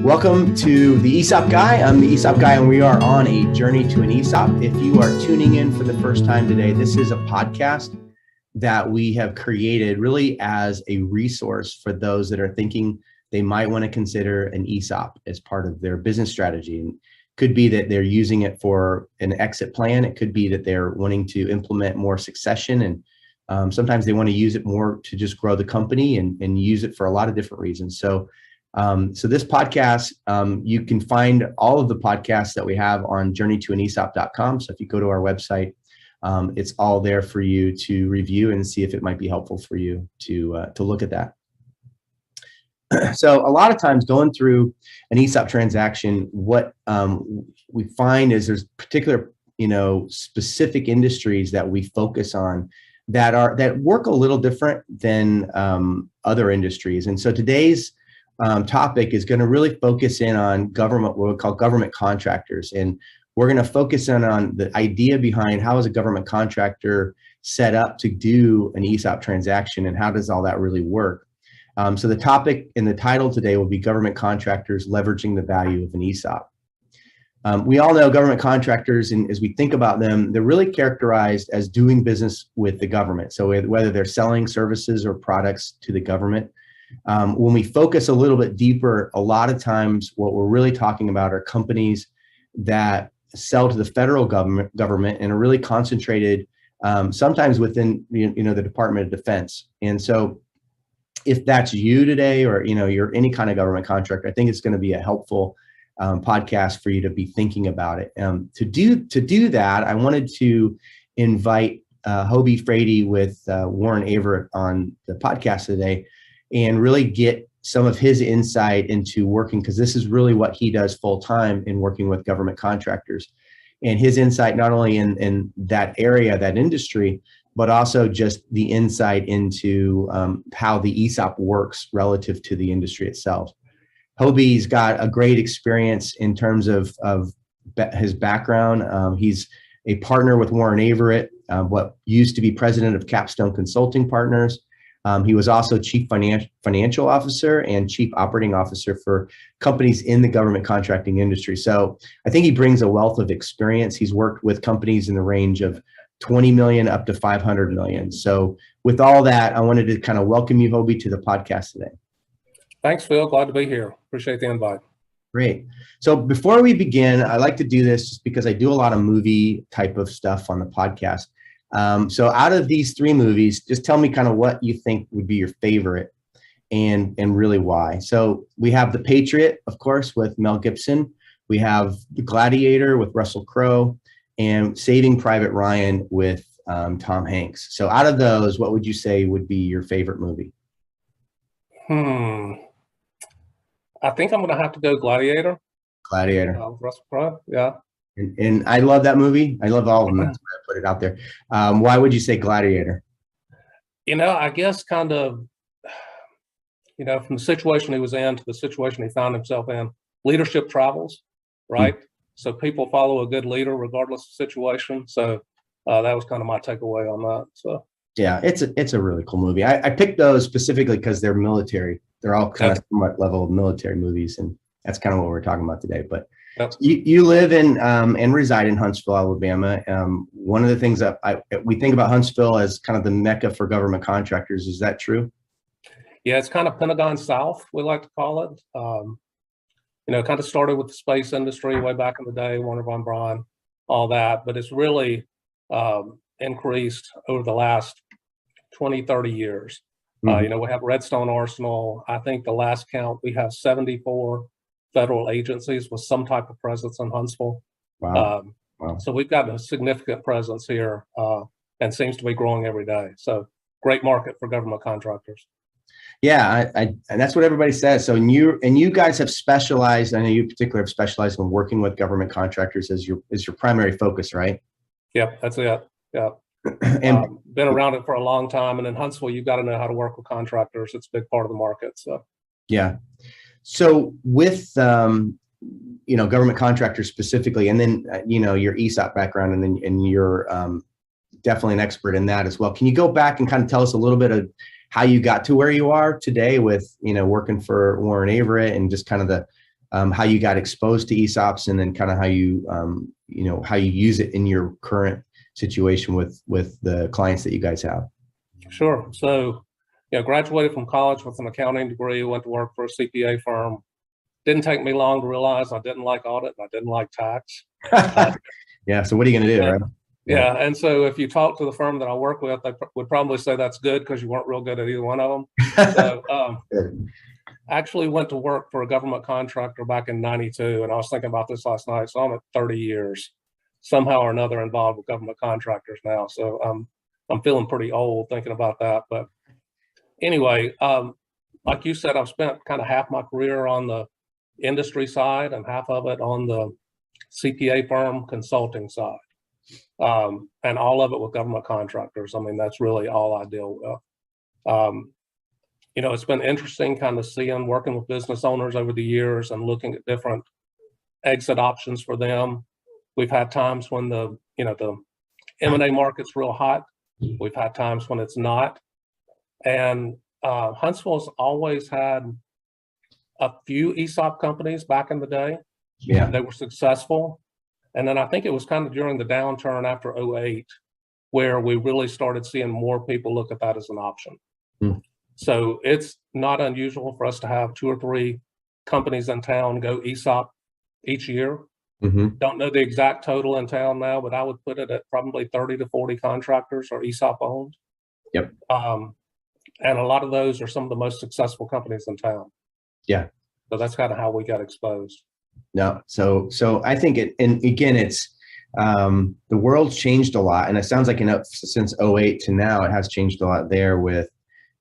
Welcome to the ESOP Guy. I'm the ESOP Guy, and we are on a journey to an ESOP. If you are tuning in for the first time today, this is a podcast that we have created really as a resource for those that are thinking they might want to consider an ESOP as part of their business strategy. And it could be that they're using it for an exit plan. It could be that they're wanting to implement more succession, and sometimes they want to use it more to just grow the company and use it for a lot of different reasons. So this podcast, you can find all of the podcasts that we have on journeytoanesop.com. So if you go to our website, it's all there for you to review and see if it might be helpful for you to look at that. So a lot of times going through an ESOP transaction, what we find is there's particular, specific industries that we focus on that work a little different than other industries. And so today's topic is going to really focus in on what we call government contractors. And we're going to focus in on the idea behind how is a government contractor set up to do an ESOP transaction and how does all that really work. So the topic in the title today will be government contractors leveraging the value of an ESOP. We all know government contractors, and as we think about them, they're really characterized as doing business with the government. So whether they're selling services or products to the government, when we focus a little bit deeper, a lot of times what we're really talking about are companies that sell to the federal government and are really concentrated sometimes within the Department of Defense. And so if that's you today, or you're any kind of government contractor, I think it's going to be a helpful podcast for you to be thinking about it. To do that, I wanted to invite Hobie Frady with Warren Averett on the podcast today, and really get some of his insight into working, because this is really what he does full time in working with government contractors. And his insight not only in that area, that industry, but also just the insight into how the ESOP works relative to the industry itself. Hobie's got a great experience in terms of his background. He's a partner with Warren Averett, what used to be president of Capstone Consulting Partners. He was also chief financial officer and chief operating officer for companies in the government contracting industry. So I think he brings a wealth of experience. He's worked with companies in the range of 20 million up to 500 million. So with all that, I wanted to kind of welcome you, Hobie, to the podcast today. Thanks, Phil. Glad to be here. Appreciate the invite. Great. So before we begin, I like to do this just because I do a lot of movie type of stuff on the podcast. So out of these three movies, just tell me kind of what you think would be your favorite and really why. So we have The Patriot, of course, with Mel Gibson. We have The Gladiator with Russell Crowe, and Saving Private Ryan with Tom Hanks. So out of those, what would you say would be your favorite movie? I think I'm going to have to go Gladiator. Gladiator. Russell Crowe, yeah. And I love that movie. I love all of them. That's why I put it out there. Why would you say Gladiator? I guess kind of, from the situation he was in to the situation he found himself in, leadership travels, right? So people follow a good leader regardless of situation. So that was kind of my takeaway on that. So yeah, it's a really cool movie. I picked those specifically because they're military. They're all kind of somewhat level of military movies, and that's kind of what we're talking about today. But you live in and reside in Huntsville, Alabama. One of the things that we think about Huntsville as kind of the mecca for government contractors. Is that true? Yeah, it's kind of Pentagon South, we like to call it. Kind of started with the space industry way back in the day, Warner von Braun, all that. But it's really increased over the last 20, 30 years. We have Redstone Arsenal. I think the last count, we have 74 federal agencies with some type of presence in Huntsville. Wow. So we've got a significant presence here and seems to be growing every day. So great market for government contractors. Yeah, and that's what everybody says. So you guys have specialized. I know you in particular have specialized in working with government contractors as your primary focus, right? Yep, that's it. Yeah. And been around it for a long time. And in Huntsville, you've got to know how to work with contractors. It's a big part of the market. So yeah. So with government contractors specifically, and then your ESOP background, and then your definitely an expert in that as well. Can you go back and kind of tell us a little bit of how you got to where you are today with, working for Warren Averett, and just kind of the how you got exposed to ESOPs, and then kind of how you how you use it in your current situation with the clients that you guys have? Sure. So, graduated from college with an accounting degree, went to work for a CPA firm. Didn't take me long to realize I didn't like audit and I didn't like tax. Yeah. So what are you going to do, right? Yeah. And so if you talk to the firm that I work with, they would probably say that's good because you weren't real good at either one of them. So actually went to work for a government contractor back in '92. And I was thinking about this last night. So I'm at 30 years, somehow or another involved with government contractors now. So I'm feeling pretty old thinking about that. But anyway, like you said, I've spent kind of half my career on the industry side and half of it on the CPA firm consulting side, and all of it with government contractors. I mean, that's really all I deal with. It's been interesting kind of working with business owners over the years and looking at different exit options for them. We've had times when the M&A market's real hot. We've had times when it's not. And Huntsville's always had a few ESOP companies back in the day. Yeah. They were successful. And then I think it was kind of during the downturn after '08 where we really started seeing more people look at that as an option. So it's not unusual for us to have 2 or 3 companies in town go ESOP each year. Don't know the exact total in town now, but I would put it at probably 30 to 40 contractors are ESOP-owned. Yep. And a lot of those are some of the most successful companies in town. Yeah. So that's kind of how we got exposed. No. So I think and again, it's, the world's changed a lot, and it sounds like since '08 to now, it has changed a lot there with,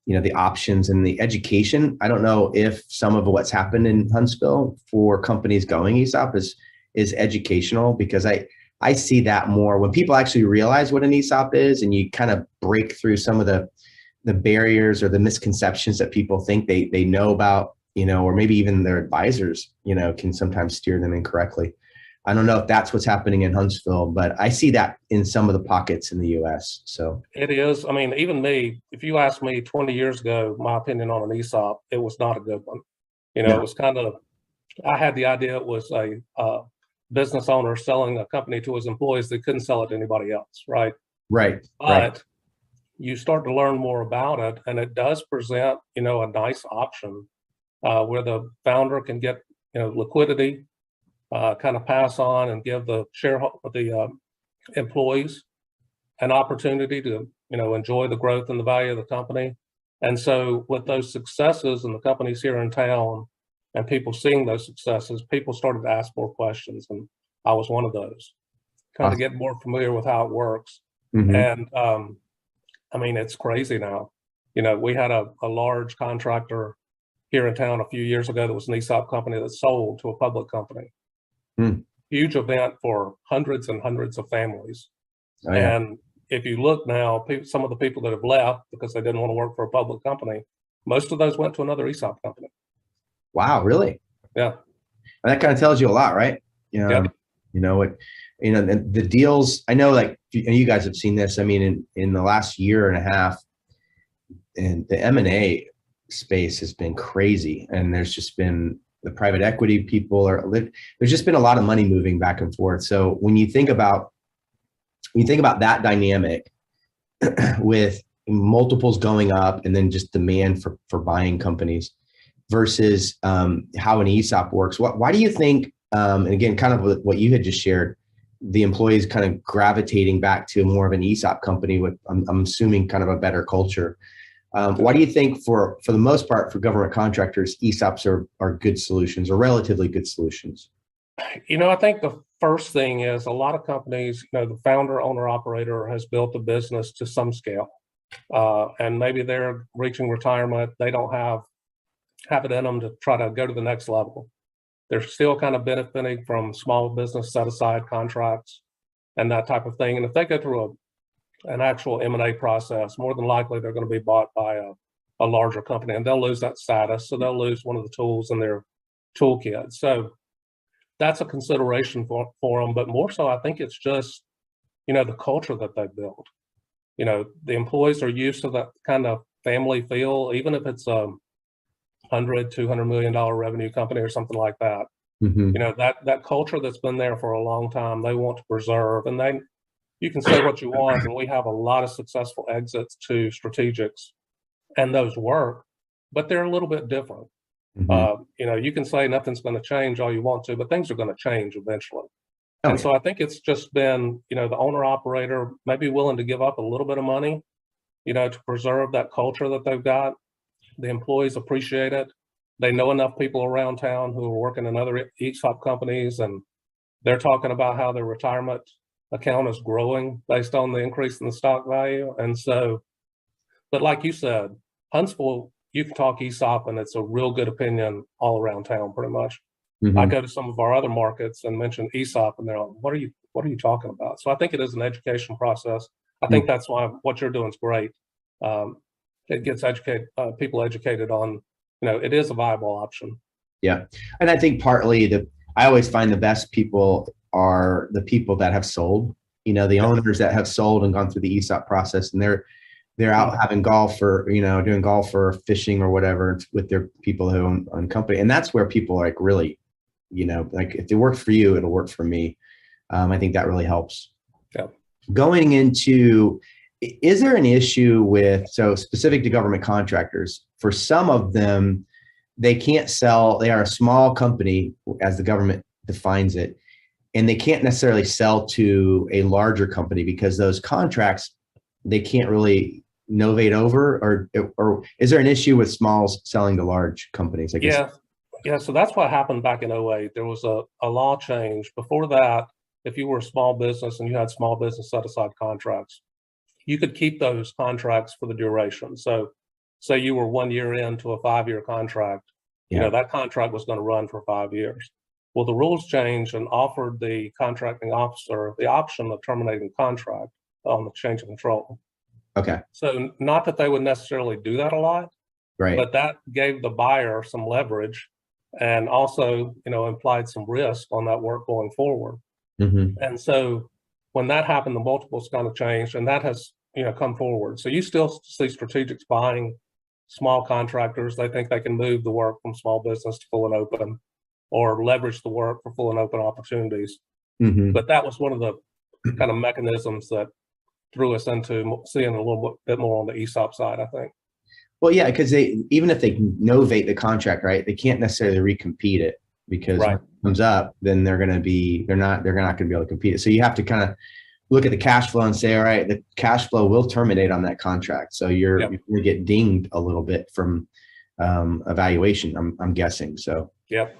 the options and the education. I don't know if some of what's happened in Huntsville for companies going ESOP is educational, because I see that more when people actually realize what an ESOP is, and you kind of break through some of the barriers or the misconceptions that people think they know about, or maybe even their advisors, can sometimes steer them incorrectly. I don't know if that's what's happening in Huntsville, but I see that in some of the pockets in the U.S. So it is. I mean, even me, if you asked me 20 years ago, my opinion on an ESOP, it was not a good one. It was kind of, I had the idea it was a business owner selling a company to his employees that couldn't sell it to anybody else, right? Right. But you start to learn more about it, and it does present, a nice option where the founder can get, liquidity, kind of pass on and give the employees an opportunity to, enjoy the growth and the value of the company. And so with those successes and the companies here in town and people seeing those successes, people started to ask more questions. And I was one of those, kind of get more familiar with how it works. And I mean, it's crazy now. We had a large contractor here in town a few years ago that was an ESOP company that sold to a public company. Huge event for hundreds and hundreds of families. Oh, yeah. And if you look now, some of the people that have left because they didn't want to work for a public company, most of those went to another ESOP company. Wow, really? Yeah. And that kind of tells you a lot, right? Yep. The deals, I know, like, you guys have seen this. I mean, in the last year and a half, and the M&A space has been crazy, and there's just been the private equity people there's just been a lot of money moving back and forth. So when you think about that dynamic with multiples going up and then just demand for buying companies versus how an ESOP works, why do you think, and again, kind of what you had just shared, the employees kind of gravitating back to more of an ESOP company with, I'm assuming, kind of a better culture? Why do you think, for the most part, for government contractors, ESOPs are good solutions, or relatively good solutions? I think the first thing is a lot of companies, the founder, owner, operator has built a business to some scale, and maybe they're reaching retirement. They don't have it in them to try to go to the next level. They're still kind of benefiting from small business set-aside contracts and that type of thing. And if they go through an actual M&A process, more than likely they're going to be bought by a larger company, and they'll lose that status. So they'll lose one of the tools in their toolkit. So that's a consideration for them. But more so, I think it's just, the culture that they build. the employees are used to that kind of family feel, even if it's a $100-200 million revenue company or something like that. That culture that's been there for a long time, they want to preserve. And you can say what you want, and we have a lot of successful exits to strategics, and those work, but they're a little bit different. You can say nothing's going to change all you want to, but things are going to change eventually. And so I think it's just been, the owner operator may be willing to give up a little bit of money, to preserve that culture that they've got. The employees appreciate it. They know enough people around town who are working in other ESOP companies, and they're talking about how their retirement account is growing based on the increase in the stock value. And so, but like you said, Huntsville, you can talk ESOP and it's a real good opinion all around town, pretty much. I go to some of our other markets and mention ESOP, and they're like, what are you talking about? So I think it is an education process. I think that's why what you're doing is great. It gets people educated on, it is a viable option. Yeah. And I think partly I always find the best people are the people that have sold, the owners that have sold and gone through the ESOP process, and they're out having golf or, doing golf or fishing or whatever with their people who own company. And that's where people are like really, like if it works for you, it'll work for me. I think that really helps. Yeah. Going into, is there an issue with, so specific to government contractors, for some of them, they can't sell, they are a small company as the government defines it, and they can't necessarily sell to a larger company because those contracts, they can't really novate over, or is there an issue with smalls selling to large companies? I guess. Yeah. So that's what happened back in 2008. There was a law change. Before that, if you were a small business and you had small business set aside contracts, you could keep those contracts for the duration. So say you were 1 year into a 5-year contract, that contract was going to run for 5 years. Well, the rules changed and offered the contracting officer the option of terminating the contract on the change of control. Okay. So not that they would necessarily do that a lot, right? But that gave the buyer some leverage and also, implied some risk on that work going forward. And so when that happened, the multiples kind of changed, and that has, come forward. So you still see strategics buying small contractors. They think they can move the work from small business to full and open, or leverage the work for full and open opportunities. But that was one of the kind of mechanisms that threw us into seeing a little bit more on the ESOP side, I think. Well, yeah, because even if they novate the contract, right, they can't necessarily recompete it, because when it comes up, then they're not going to be able to compete it. So you have to kind of look at the cash flow and say, all right, the cash flow will terminate on that contract. So you're going to get dinged a little bit from evaluation, I'm guessing. So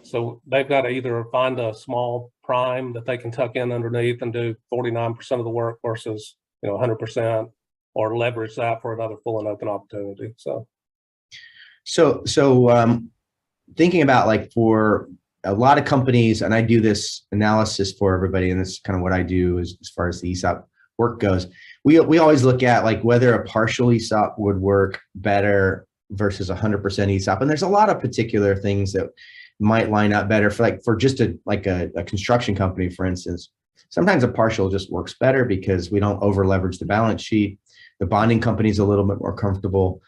so they've got to either find a small prime that they can tuck in underneath and do 49% of the work versus 100%, or leverage that for another full and open opportunity. So thinking about, like, for a lot of companies, and I do this analysis for everybody, and this is kind of what I do as far as the ESOP work goes. We always look at, like, whether a partial ESOP would work better versus 100% ESOP. And there's a lot of particular things that might line up better for just a construction company, for instance. Sometimes a partial just works better because we don't over leverage the balance sheet. The bonding company is a little bit more comfortable.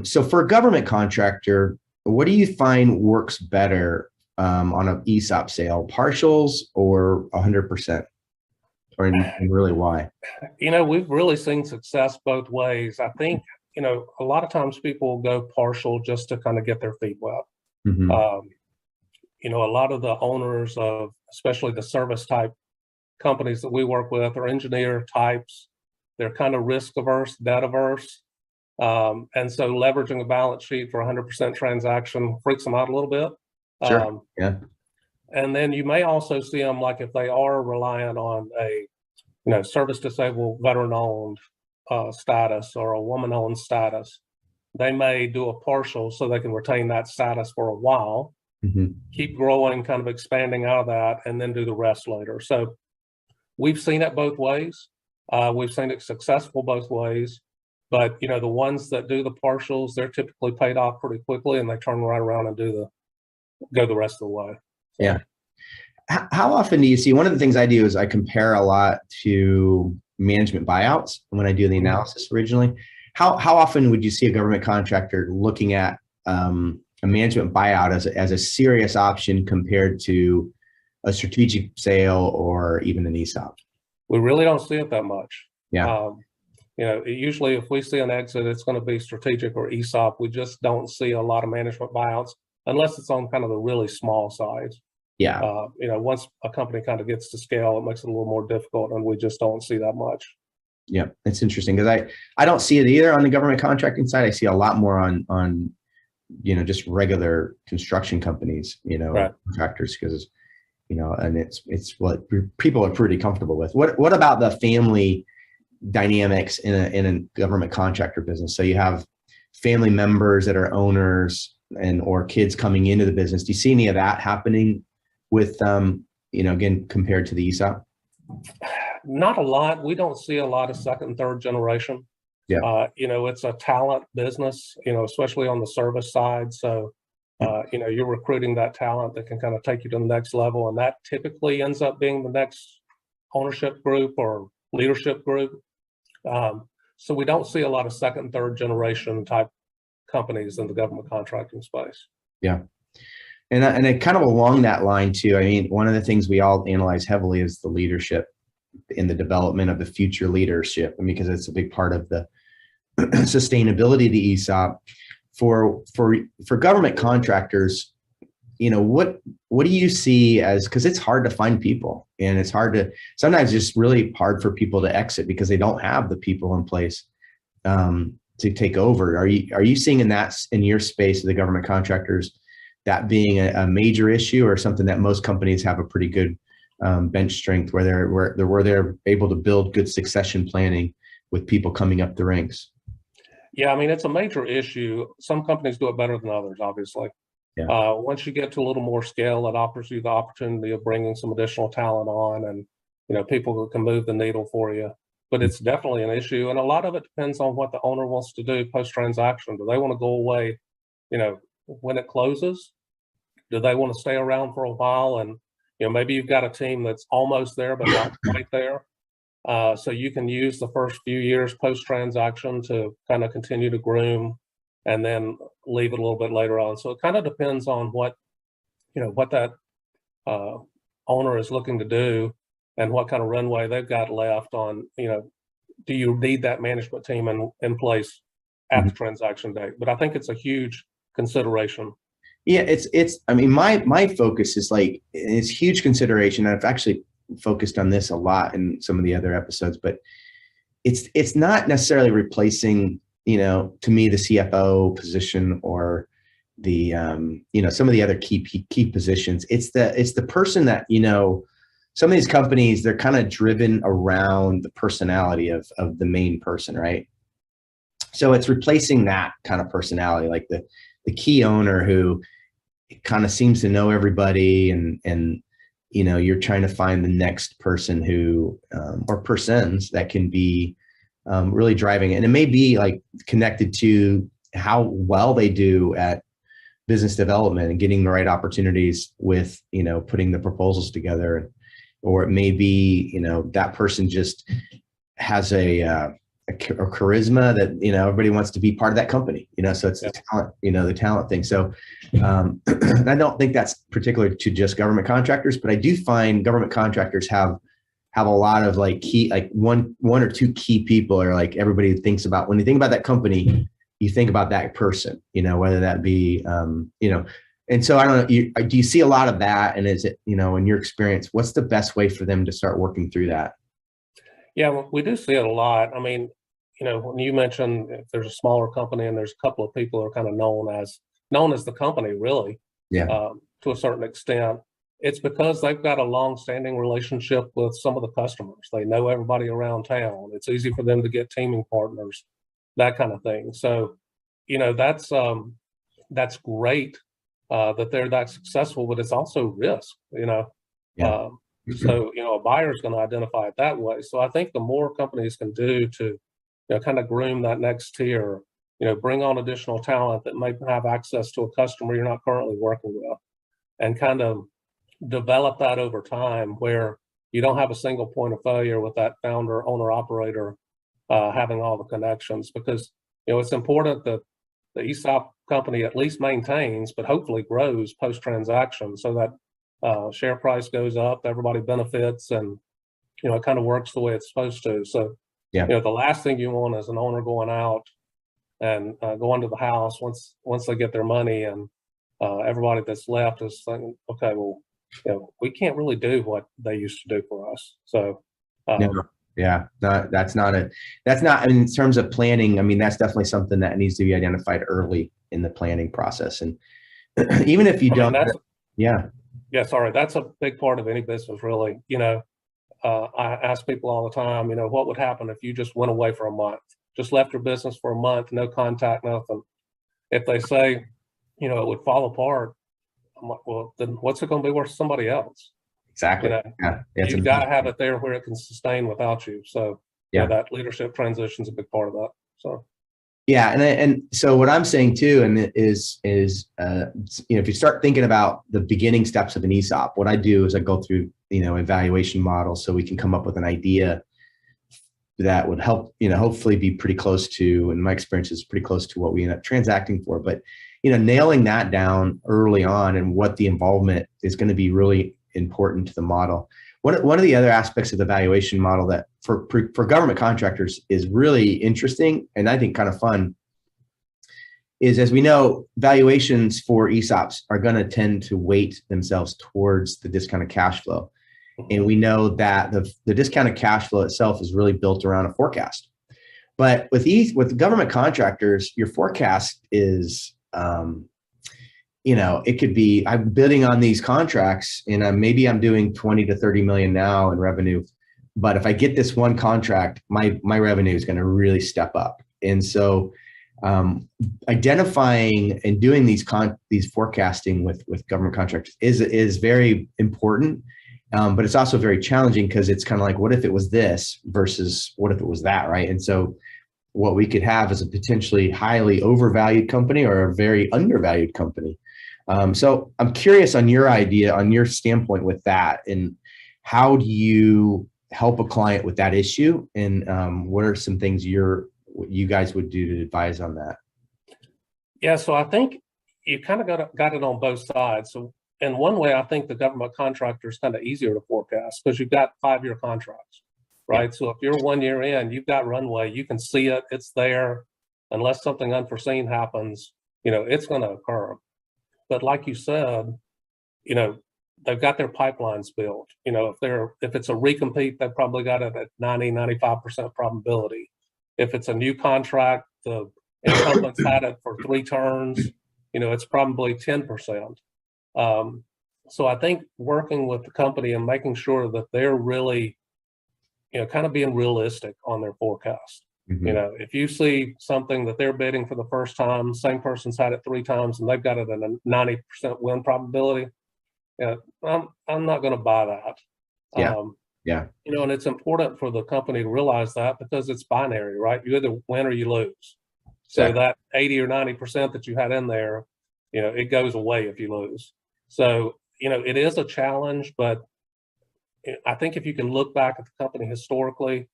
So for a government contractor, what do you find works better on an ESOP sale, partials or 100%? Or really why? We've really seen success both ways. I think, a lot of times people go partial just to kind of get their feet wet. A lot of the owners of, especially the service type companies that we work with, are engineer types. They're kind of risk averse, debt averse. And so leveraging a balance sheet for 100% transaction freaks them out a little bit. Sure. And then you may also see them, like, if they are reliant on a, service disabled veteran owned status or a woman owned status, they may do a partial so they can retain that status for a while, keep growing, kind of expanding out of that, and then do the rest later. So we've seen it both ways. We've seen it successful both ways. But, the ones that do the partials, they're typically paid off pretty quickly, and they turn right around and go the rest of the way. Yeah. How often do you see, one of the things I do is I compare a lot to management buyouts when I do the analysis originally. How often would you see a government contractor looking at a management buyout as a serious option compared to a strategic sale or even an ESOP? We really don't see it that much. Yeah. Usually if we see an exit, it's going to be strategic or ESOP. We just don't see a lot of management buyouts unless it's on kind of the really small size. Yeah. Once a company kind of gets to scale, it makes it a little more difficult, and we just don't see that much. Yeah, it's interesting because I don't see it either on the government contracting side. I see a lot more on just regular construction companies, Right. contractors, because and it's what people are pretty comfortable with. What about the family dynamics in a government contractor business? So you have family members that are owners or kids coming into the business. Do you see any of that happening with again, compared to the ESOP? Not a lot. We don't see a lot of second and third generation. Yeah. It's a talent business, especially on the service side. So, you're recruiting that talent that can kind of take you to the next level. And that typically ends up being the next ownership group or leadership group. So we don't see a lot of second and third generation type companies in the government contracting space. Yeah. And it kind of along that line too, I mean, one of the things we all analyze heavily is the leadership in the development of the future leadership, and because it's a big part of the sustainability of the ESOP for government contractors. What do you see as, because it's hard to find people, and it's sometimes just really hard for people to exit because they don't have the people in place to take over. Are you seeing in your space of the government contractors that being a major issue, or something that most companies have a pretty good bench strength where they're able to build good succession planning with people coming up the ranks? Yeah, I mean, it's a major issue. Some companies do it better than others, obviously. Yeah. Once you get to a little more scale, it offers you the opportunity of bringing some additional talent on, and people who can move the needle for you. But it's definitely an issue, and a lot of it depends on what the owner wants to do post-transaction. Do they want to go away, when it closes? Do they want to stay around for a while? And maybe you've got a team that's almost there but not quite there. So you can use the first few years post-transaction to kind of continue to groom, and then leave it a little bit later on. So it kind of depends on what that owner is looking to do, and what kind of runway they've got left on. Do you need that management team in place at the transaction date? But I think it's a huge consideration. Yeah, it's. I mean, my focus is it's huge consideration. I've actually focused on this a lot in some of the other episodes, but it's not necessarily replacing, to me, the CFO position or the some of the other key positions. It's the person that, some of these companies, they're kind of driven around the personality of the main person, right? So it's replacing that kind of personality, like the key owner who kind of seems to know everybody, and you're trying to find the next person who or persons that can be really driving it. And it may be connected to how well they do at business development and getting the right opportunities with putting the proposals together, or it may be that person just has a charisma that everybody wants to be part of that company, so it's the talent, the talent thing. So I don't think that's particular to just government contractors, but I do find government contractors have a lot of key, one or two key people, or everybody thinks about when you think about that company, you think about that person, whether that be and so I don't know, do you see a lot of that? And is it, in your experience, what's the best way for them to start working through that? Yeah, we do see it a lot. I mean, when you mentioned if there's a smaller company and there's a couple of people who are kind of known as the company, really, Yeah. To a certain extent, it's because they've got a long-standing relationship with some of the customers. They know everybody around town. It's easy for them to get teaming partners, that kind of thing. So, that's great that they're that successful, but it's also risk, Yeah. So, a buyer is going to identify it that way. So I think the more companies can do to, kind of groom that next tier, bring on additional talent that may have access to a customer you're not currently working with, and kind of develop that over time where, you don't have a single point of failure with that founder, owner, operator having all the connections, because it's important that the ESOP company at least maintains, but hopefully grows post-transaction, so that share price goes up, everybody benefits, and it kind of works the way it's supposed to. So Yeah. the last thing you want is an owner going out and going to the house once they get their money, and everybody that's left is thinking, okay, well, we can't really do what they used to do for us. So yeah, that's not in terms of planning. I mean, that's definitely something that needs to be identified early in the planning process. And even if you don't, sorry, that's a big part of any business, really. I ask people all the time, what would happen if you just went away for a month, just left your business for a month, no contact, nothing? If they say, it would fall apart, I'm like, well, then what's it going to be worth to somebody else? Exactly. You've got to have it there where it can sustain without you. So that leadership transition is a big part of that. So and so what I'm saying too, and is if you start thinking about the beginning steps of an ESOP, what I do is I go through evaluation models so we can come up with an idea that would help hopefully be pretty close to, in my experience, is pretty close to what we end up transacting for. But nailing that down early on and what the involvement is going to be really important to the model. One of the other aspects of the valuation model that for government contractors is really interesting and I think kind of fun is, as we know, valuations for ESOPs are going to tend to weight themselves towards the discounted cash flow. And we know that the discounted cash flow itself is really built around a forecast. But with government contractors, your forecast is it could be, I'm bidding on these contracts and maybe I'm doing 20 to 30 million now in revenue. But if I get this one contract, my revenue is going to really step up. And so identifying and doing these forecasting with government contractors is very important. But it's also very challenging because it's kind of like, what if it was this versus what if it was that, right? And so what we could have is a potentially highly overvalued company or a very undervalued company. So I'm curious on your idea, on your standpoint with that, and how do you help a client with that issue? And what are some things you guys would do to advise on that? Yeah, so I think you kind of got it on both sides. So in one way, I think the government contractor is kind of easier to forecast because you've got 5-year contracts, right? Yeah. So if you're 1 year in, you've got runway, you can see it, it's there. Unless something unforeseen happens, it's going to occur. But like you said, they've got their pipelines built. If it's a recompete, they've probably got it at 90-95% probability. If it's a new contract, the incumbents had it for 3 turns, it's probably 10%. So I think working with the company and making sure that they're really, kind of being realistic on their forecast. Mm-hmm. If you see something that they're bidding for the first time, same person's had it 3 times and they've got it at a 90% win probability, I'm not going to buy that. And it's important for the company to realize that because it's binary, right? You either win or you lose. So that 80 or 90% that you had in there, it goes away if you lose. So, it is a challenge, but I think if you can look back at the company historically,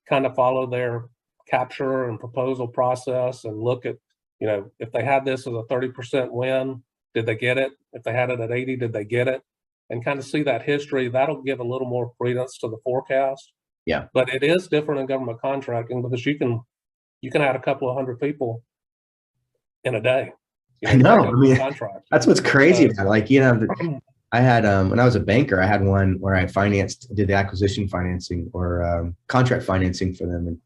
kind of follow their capture and proposal process and look at, if they had this as a 30% win, did they get it? If they had it at 80, did they get it? And kind of see that history, that'll give a little more credence to the forecast. Yeah. But it is different in government contracting because you can add a couple of 100 people in a day. I know. I mean, that's what's crazy about it. Like, I had, when I was a banker, I had one where I did the acquisition financing or contract financing for them.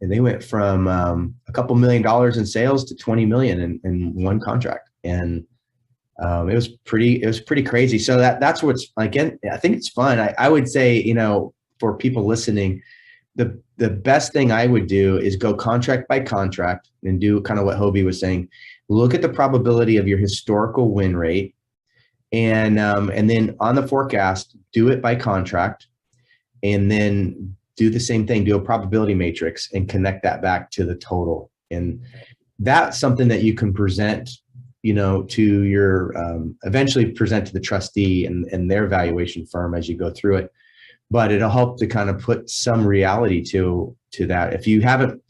And they went from a couple $1 million in sales to 20 million in one contract. And it was pretty crazy. So that's what's, again, I think it's fun. I would say, for people listening, the best thing I would do is go contract by contract and do kind of what Hobie was saying. Look at the probability of your historical win rate, and then on the forecast, do it by contract, and then do the same thing, do a probability matrix and connect that back to the total. And that's something that you can present, to your, eventually present to the trustee and their valuation firm as you go through it. but it'll help to kind of put some reality to that. If you haven't,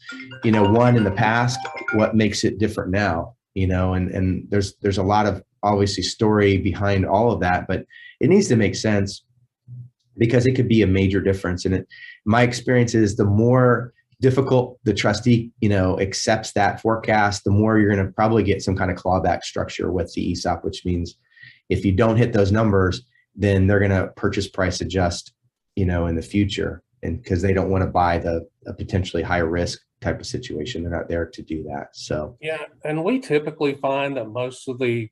won in the past, what makes it different now? And there's a lot of obviously story behind all of that, but it needs to make sense because it could be a major difference. And my experience is the more difficult the trustee, accepts that forecast, the more you're going to probably get some kind of clawback structure with the ESOP, which means if you don't hit those numbers, then they're going to purchase price adjust, in the future. And because they don't want to buy a potentially high risk type of situation. They're not there to do that. So, yeah. And we typically find that most of the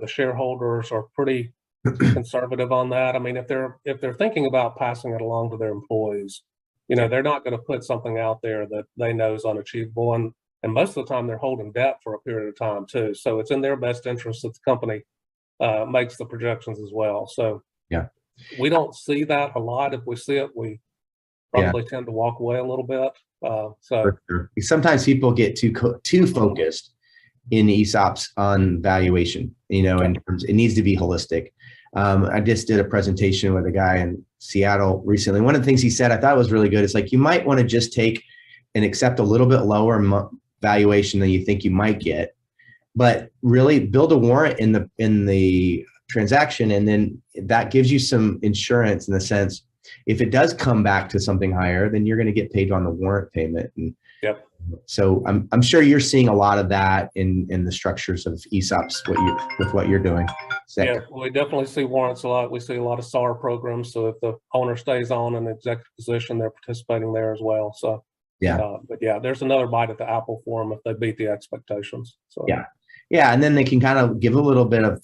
shareholders are pretty conservative on that. I mean, if they're thinking about passing it along to their employees, they're not going to put something out there that they know is unachievable. And most of the time they're holding debt for a period of time too. So it's in their best interest that the company makes the projections as well. So yeah, we don't see that a lot. If we see it, we probably tend to walk away a little bit. For sure. Sometimes people get too focused in ESOPs on valuation, in terms, it needs to be holistic. I just did a presentation with a guy in Seattle recently. One of the things he said I thought was really good. It's like, you might want to just take and accept a little bit lower valuation than you think you might get, but really build a warrant in the transaction. And then that gives you some insurance in the sense, if it does come back to something higher, then you're going to get paid on the warrant payment. And yep. So I'm sure you're seeing a lot of that in the structures of ESOPs, with what you're doing. Yeah, we definitely see warrants a lot. We see a lot of SAR programs. So if the owner stays on an executive position, they're participating there as well. So but yeah, there's another bite at the apple for them if they beat the expectations. So yeah, and then they can kind of give a little bit of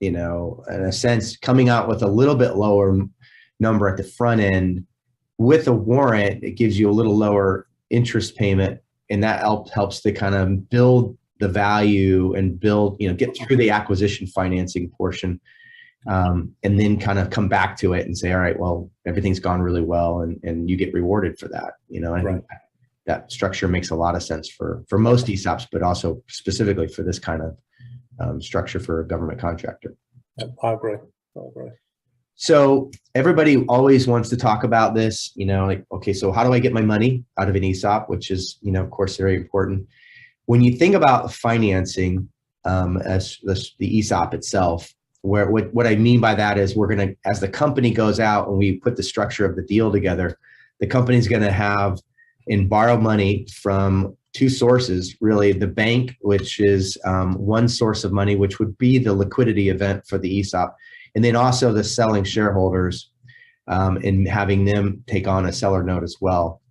in a sense, coming out with a little bit lower number at the front end with a warrant. It gives you a little lower interest payment, and that helps to kind of build the value and build, get through the acquisition financing portion, and then kind of come back to it and say, all right, well, everything's gone really well, and you get rewarded for that. I think that structure makes a lot of sense for most ESOPs, but also specifically for this kind of structure for a government contractor. I agree. So everybody always wants to talk about this, like, okay, so how do I get my money out of an ESOP, which is, of course, very important. When you think about financing as the ESOP itself, what I mean by that is we're going to, as the company goes out and we put the structure of the deal together, the company's going to have and borrow money from two sources, really. The bank, which is one source of money, which would be the liquidity event for the ESOP. And then also the selling shareholders, and having them take on a seller note as well.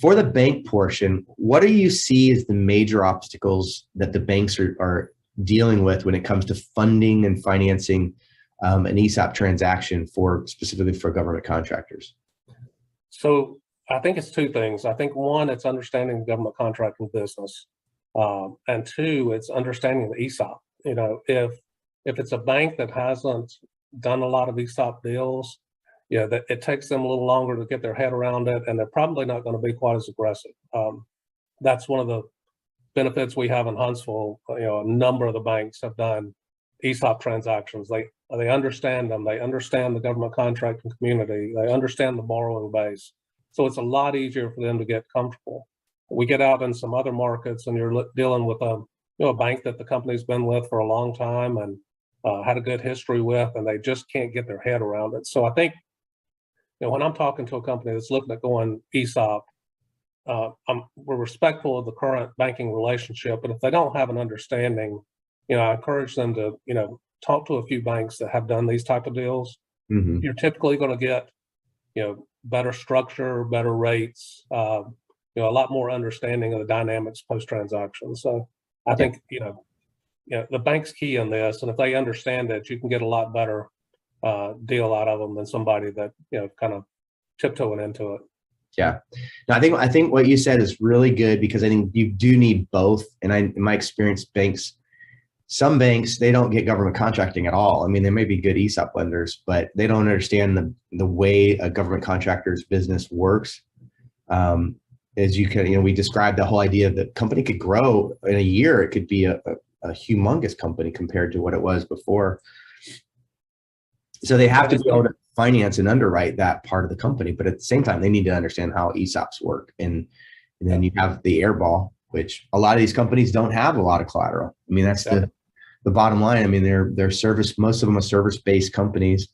For the bank portion, what do you see as the major obstacles that the banks are dealing with when it comes to funding and financing an ESOP transaction specifically for government contractors? So I think it's two things. I think one, it's understanding the government contracting business, and two, it's understanding the ESOP. If it's a bank that hasn't done a lot of ESOP deals, that it takes them a little longer to get their head around it, and they're probably not going to be quite as aggressive. That's one of the benefits we have in Huntsville. A number of the banks have done ESOP transactions. They understand them. They understand the government contracting community. They understand the borrowing base. So it's a lot easier for them to get comfortable. We get out in some other markets, and you're dealing with a bank that the company's been with for a long time and had a good history with, and they just can't get their head around it. So I think, when I'm talking to a company that's looking at going ESOP, we're respectful of the current banking relationship, but if they don't have an understanding, I encourage them to, talk to a few banks that have done these type of deals. Mm-hmm. You're typically going to get, better structure, better rates, a lot more understanding of the dynamics post-transaction. So I think, the bank's key in this, and if they understand it, you can get a lot better deal out of them than somebody that, kind of tiptoeing into it. Yeah, no, I think what you said is really good, because I think you do need both. And in my experience, some banks, they don't get government contracting at all. I mean, they may be good ESOP lenders, but they don't understand the way a government contractor's business works. As you can, we described the whole idea that company could grow in a year. It could be a humongous company compared to what it was before. So they have to be able to finance and underwrite that part of the company, but at the same time, they need to understand how ESOPs work. And then you have the airball, which a lot of these companies don't have a lot of collateral. I mean, that's the bottom line. I mean, they're service, most of them are service-based companies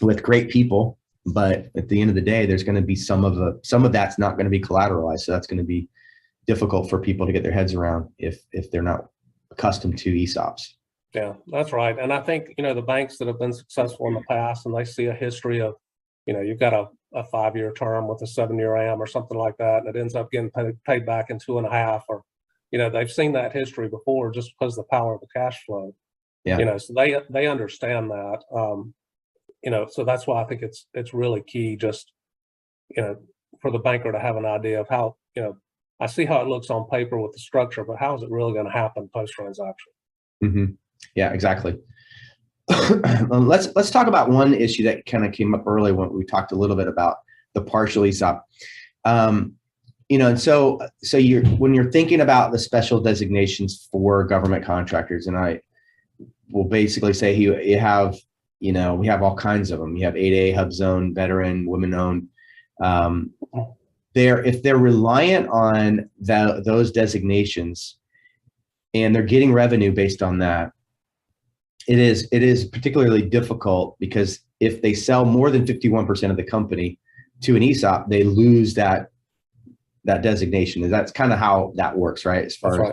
with great people, but at the end of the day, there's going to be some of that's not going to be collateralized. So that's going to be difficult for people to get their heads around if they're not accustomed to ESOPs. Yeah, that's right. And I think, the banks that have been successful in the past, and they see a history of, you've got a 5-year term with a 7-year AM or something like that, and it ends up getting paid back in 2.5, or, they've seen that history before just because of the power of the cash flow. Yeah. So they understand that. So that's why I think it's really key just, for the banker to have an idea of how, I see how it looks on paper with the structure, but how is it really going to happen post-transaction? Mm-hmm. Yeah, exactly. Let's talk about one issue that kind of came up early when we talked a little bit about the partial ESOP. And so when you're thinking about the special designations for government contractors, and I will basically say you have, we have all kinds of them. You have 8A, hub zone, veteran, women owned. If they're reliant on those designations and they're getting revenue based on that, it is particularly difficult, because if they sell more than 51% of the company to an ESOP, they lose that designation. That's kind of how that works, right? As far as,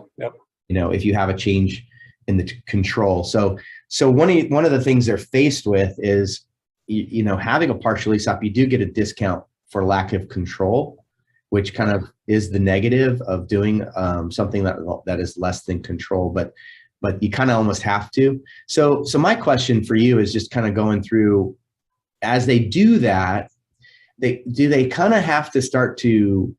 if you have a change in the control. So one of the things they're faced with is, having a partial ESOP, you do get a discount for lack of control, which kind of is the negative of doing something that is less than control, but you kind of almost have to. So my question for you is just kind of going through, as they do that, they kind of have to start to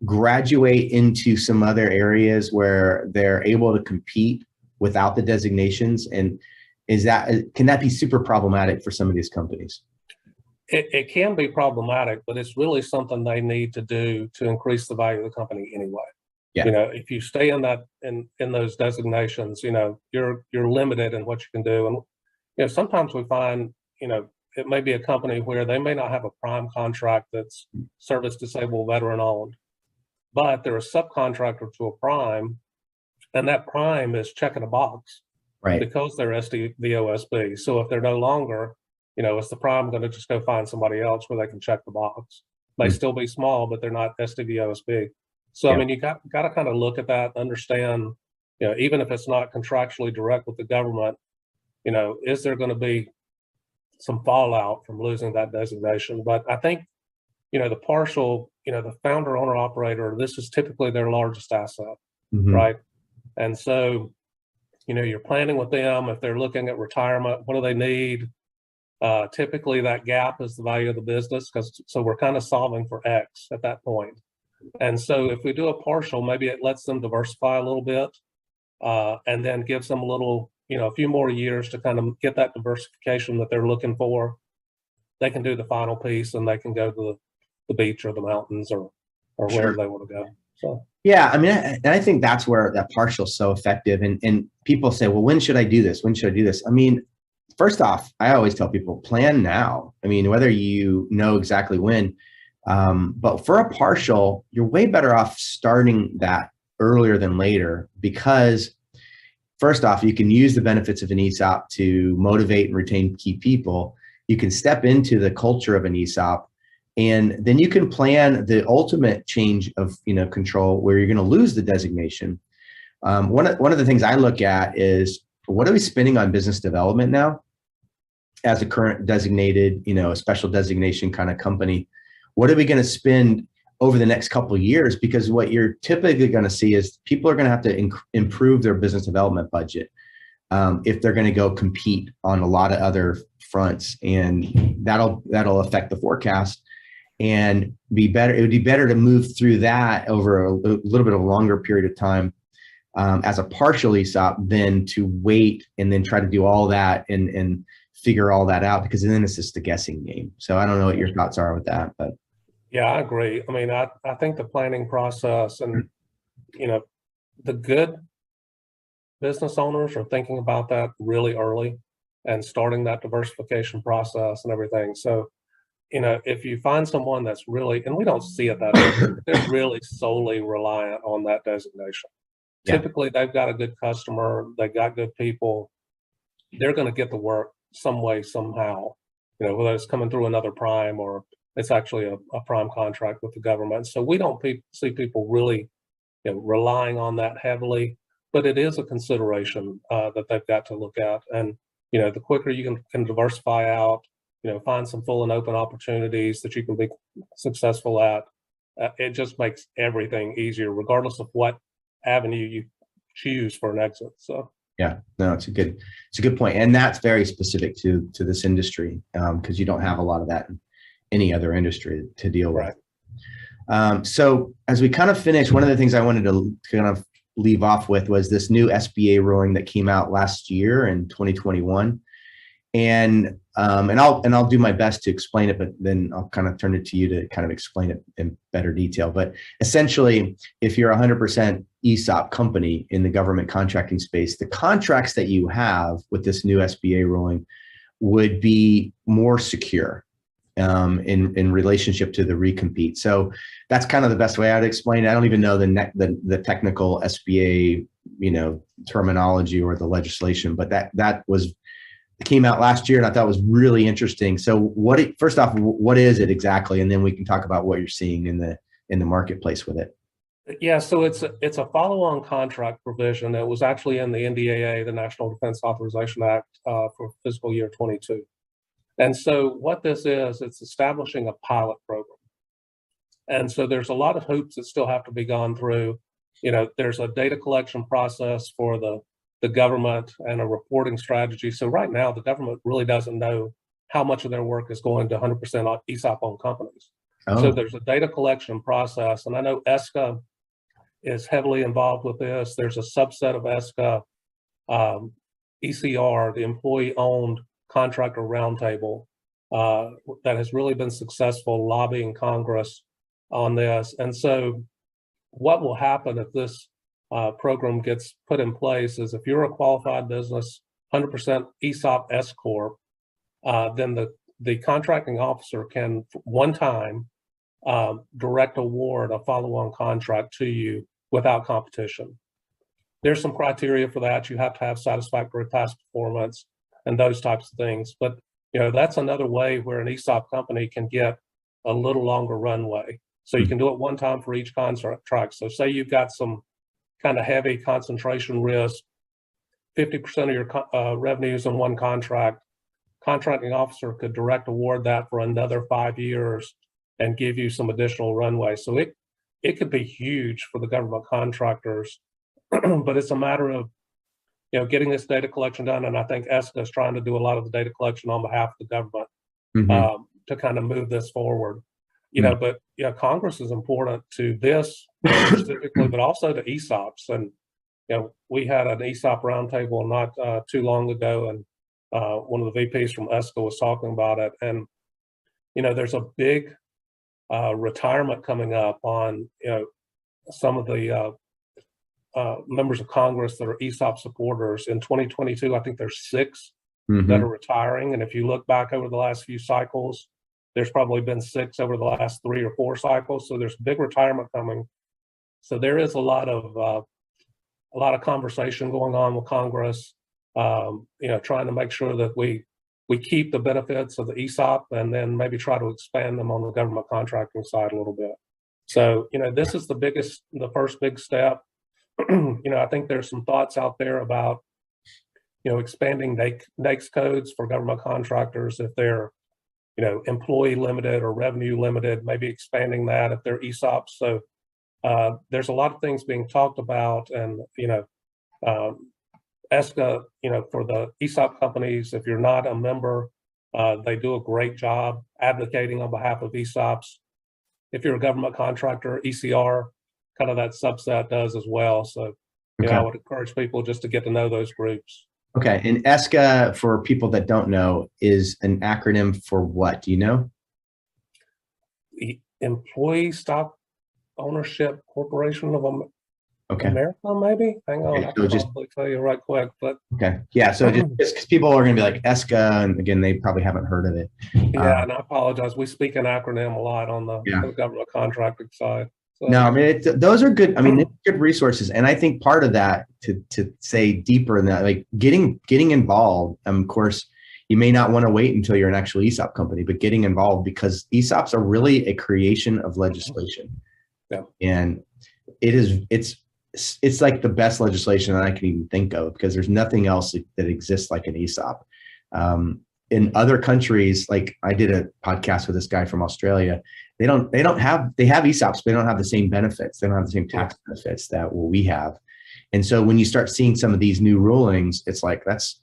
graduate into some other areas where they're able to compete without the designations? And can that be super problematic for some of these companies? It can be problematic, but it's really something they need to do to increase the value of the company anyway. Yeah. If you stay in those designations, you're limited in what you can do. And sometimes we find, it may be a company where they may not have a prime contract that's service disabled veteran owned, but they're a subcontractor to a prime, and that prime is checking a box, right? Because they're SDVOSB. So if they're no longer, is the prime going to just go find somebody else where they can check the box? May still be small, but they're not SDVOSB. So, I mean, you got to kind of look at that, understand, even if it's not contractually direct with the government, is there going to be some fallout from losing that designation? But I think, the partial, the founder, owner, operator, this is typically their largest asset, right? And so, you're planning with them. If they're looking at retirement, what do they need? Typically, that gap is the value of the business, so we're kind of solving for X at that point. And so if we do a partial, maybe it lets them diversify a little bit, and then gives them a little, a few more years to kind of get that diversification that they're looking for. They can do the final piece, and they can go to the beach or the mountains or wherever they want to go. So yeah, I mean, I think that's where that partial is so effective. And people say, well, when should I do this? When should I do this? I mean, first off, I always tell people, plan now. I mean, whether you know exactly when, but for a partial, you're way better off starting that earlier than later, because first off, you can use the benefits of an ESOP to motivate and retain key people. You can step into the culture of an ESOP, and then you can plan the ultimate change of control where you're going to lose the designation. One of the things I look at is, what are we spending on business development now as a current designated, a special designation kind of company? What are we going to spend over the next couple of years? Because what you're typically going to see is people are going to have to improve their business development budget if they're going to go compete on a lot of other fronts, and that'll affect the forecast. And be better. It would be better to move through that over a little bit of a longer period of time as a partial ESOP than to wait and then try to do all that and figure all that out, because then it's just a guessing game. So I don't know what your thoughts are with that, but. Yeah, I agree. I mean, I think the planning process and, the good business owners are thinking about that really early. and starting that diversification process and everything. So, if you find someone that's really, and we don't see it that often, they're really solely reliant on that designation. Yeah. Typically, they've got a good customer, they got good people, they're going to get the work some way, somehow, whether it's coming through another prime or it's actually a prime contract with the government. So we don't see people really relying on that heavily, but it is a consideration that they've got to look at. And, the quicker you can diversify out, find some full and open opportunities that you can be successful at, it just makes everything easier, regardless of what avenue you choose for an exit. So. Yeah, no, it's a good point. And that's very specific to this industry, because you don't have a lot of that in any other industry to deal with. Right. So as we kind of finish, one of the things I wanted to kind of leave off with was this new SBA ruling that came out last year in 2021. And I'll do my best to explain it, but then I'll kind of turn it to you to kind of explain it in better detail. But essentially, if you're 100% ESOP company in the government contracting space, the contracts that you have with this new SBA ruling would be more secure in relationship to the recompete. So that's kind of the best way I'd explain it. I don't even know the technical SBA terminology or the legislation, but that came out last year, and I thought was really interesting. So first off, what is it exactly? And then we can talk about what you're seeing in the marketplace with it. Yeah, so it's a follow-on contract provision that was actually in the NDAA, the National Defense Authorization Act, for fiscal year 22. And so what this is, it's establishing a pilot program. And so there's a lot of hoops that still have to be gone through. There's a data collection process for the government and a reporting strategy. So right now, the government really doesn't know how much of their work is going to 100% ESOP-owned companies. Oh. So there's a data collection process. And I know ESCA is heavily involved with this. There's a subset of ESCA, ECR, the Employee-Owned Contractor Roundtable, that has really been successful lobbying Congress on this. And so what will happen if this program gets put in place is if you're a qualified business, 100% ESOP S Corp, then the contracting officer can one time direct award a follow-on contract to you without competition. There's some criteria for that. You have to have satisfactory past performance and those types of things. But that's another way where an ESOP company can get a little longer runway. So you can do it one time for each contract. So say you've got some kind of heavy concentration risk, 50% of your revenues in one contract, contracting officer could direct award that for another 5 years and give you some additional runway. So it could be huge for the government contractors, but it's a matter of getting this data collection done. And I think ESCA is trying to do a lot of the data collection on behalf of the government to kind of move this forward. But Congress is important to this specifically, but also to ESOPs. And we had an ESOP roundtable not too long ago, and one of the VPs from ESCA was talking about it. And there's a big retirement coming up on some of the members of Congress that are ESOP supporters. In 2022, I think there's 6 that are retiring. And if you look back over the last few cycles, there's probably been 6 over the last 3 or 4 cycles. So there's big retirement coming. So there is a lot of conversation going on with Congress, trying to make sure that we keep the benefits of the ESOP and then maybe try to expand them on the government contracting side a little bit. So, this is the first big step. I think there's some thoughts out there about, expanding NAICS codes for government contractors if they're, employee limited or revenue limited, maybe expanding that if they're ESOPs. So there's a lot of things being talked about, and, ESCA, for the ESOP companies, if you're not a member, they do a great job advocating on behalf of ESOPs. If you're a government contractor, ECR, kind of that subset does as well. So, I would encourage people just to get to know those groups. Okay. And ESCA, for people that don't know, is an acronym for what? Do you know? The Employee Stock Ownership Corporation of Okay. America, maybe? Hang on, Okay, I so can just probably tell you right quick, but okay. Yeah. So just because people are going to be like ESCA, and again, they probably haven't heard of it. yeah, and I apologize. We speak an acronym a lot on the Yeah. government contracting side. So, No, I mean, those are good. I mean, they're good resources. And I think part of that to say deeper in that, like getting involved, of course, you may not want to wait until you're an actual ESOP company, but getting involved, because ESOPs are really a creation of legislation. yeah. And it's like the best legislation that I can even think of, because there's nothing else that exists like an ESOP. In other countries, like I did a podcast with this guy from Australia. They have ESOPs, but they don't have the same benefits. They don't have the same tax benefits that we have. And so when you start seeing some of these new rulings, it's like, that's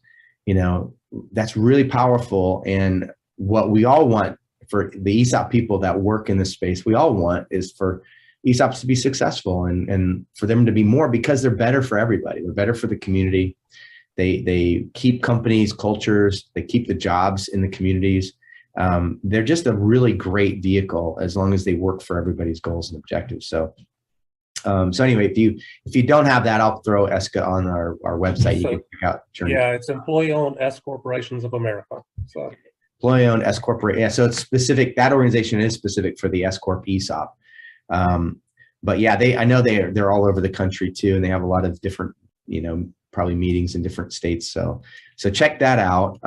really powerful. And what we all want for the ESOP people that work in this space, we all want is for ESOPs to be successful and for them to be more, because they're better for everybody. They're better for the community. They keep companies, cultures, they keep the jobs in the communities. They're just a really great vehicle as long as they work for everybody's goals and objectives. So anyway, if you don't have that, I'll throw ESCA on our website. You can check out Journey. Yeah, it's employee-owned S Corporations of America. So employee-owned S Corporation. Yeah, so it's specific. That organization is specific for the S Corp ESOP. But yeah, I know they're all over the country too, and they have a lot of different, probably meetings in different states. So check that out.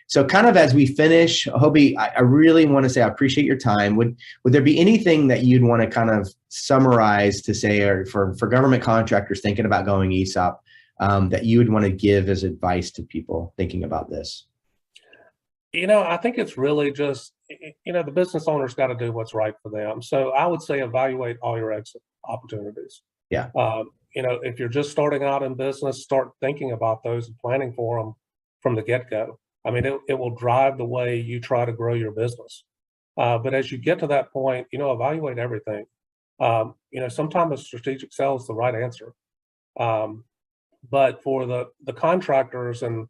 So kind of as we finish, Hobie, I really want to say I appreciate your time. Would there be anything that you'd want to kind of summarize to say, or for government contractors thinking about going ESOP, that you would want to give as advice to people thinking about this? I think it's really just, the business owner's got to do what's right for them. So I would say evaluate all your exit opportunities. Yeah. If you're just starting out in business, start thinking about those and planning for them from the get-go. I mean, it will drive the way you try to grow your business. But as you get to that point, evaluate everything. Sometimes a strategic sale is the right answer. But for the contractors, and,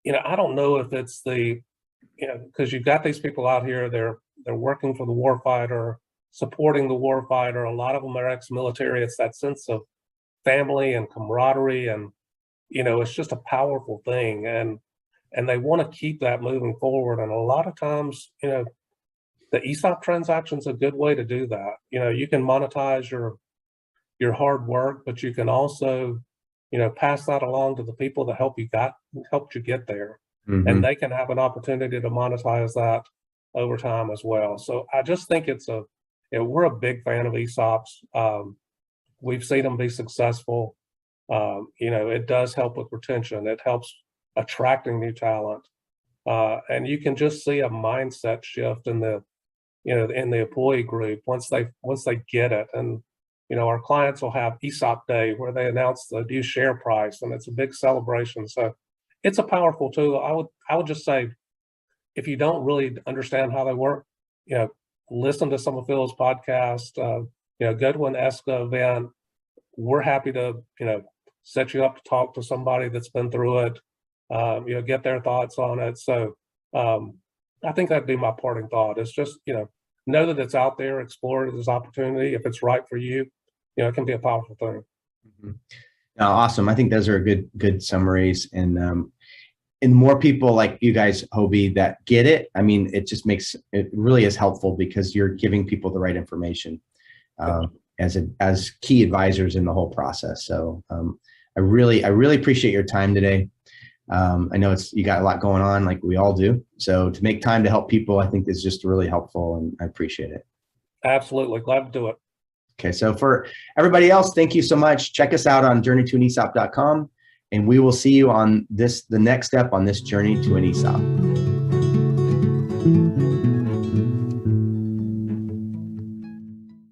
I don't know if it's because you've got these people out here, they're working for the warfighter, supporting the warfighter. A lot of them are ex-military. It's that sense of family and camaraderie, and it's just a powerful thing, and they want to keep that moving forward. And a lot of times, the ESOP transaction is a good way to do that. You can monetize your hard work, but you can also pass that along to the people that helped you get there. Mm-hmm. And they can have an opportunity to monetize that over time as well. So I just think we're a big fan of ESOPs. We've seen them be successful. It does help with retention. It helps attracting new talent. And you can just see a mindset shift in the employee group once they get it. And, our clients will have ESOP Day where they announce the new share price, and it's a big celebration. So it's a powerful tool. I would just say, if you don't really understand how they work, listen to some of Phil's podcasts, go to an ESCA event. We're happy to, set you up to talk to somebody that's been through it, get their thoughts on it. So I think that'd be my parting thought. It's just, know that it's out there, explore it as opportunity. If it's right for you, it can be a powerful thing. Mm-hmm. No, awesome. I think those are good summaries, and more people like you guys, Hobie, that get it. I mean, it really is helpful because you're giving people the right information as key advisors in the whole process. So I really appreciate your time today. I know you got a lot going on, like we all do. So to make time to help people, I think is just really helpful, and I appreciate it. Absolutely. Glad to do it. Okay. So for everybody else, thank you so much. Check us out on journeytoanesop.com, and we will see you on the next step on this journey to an ESOP.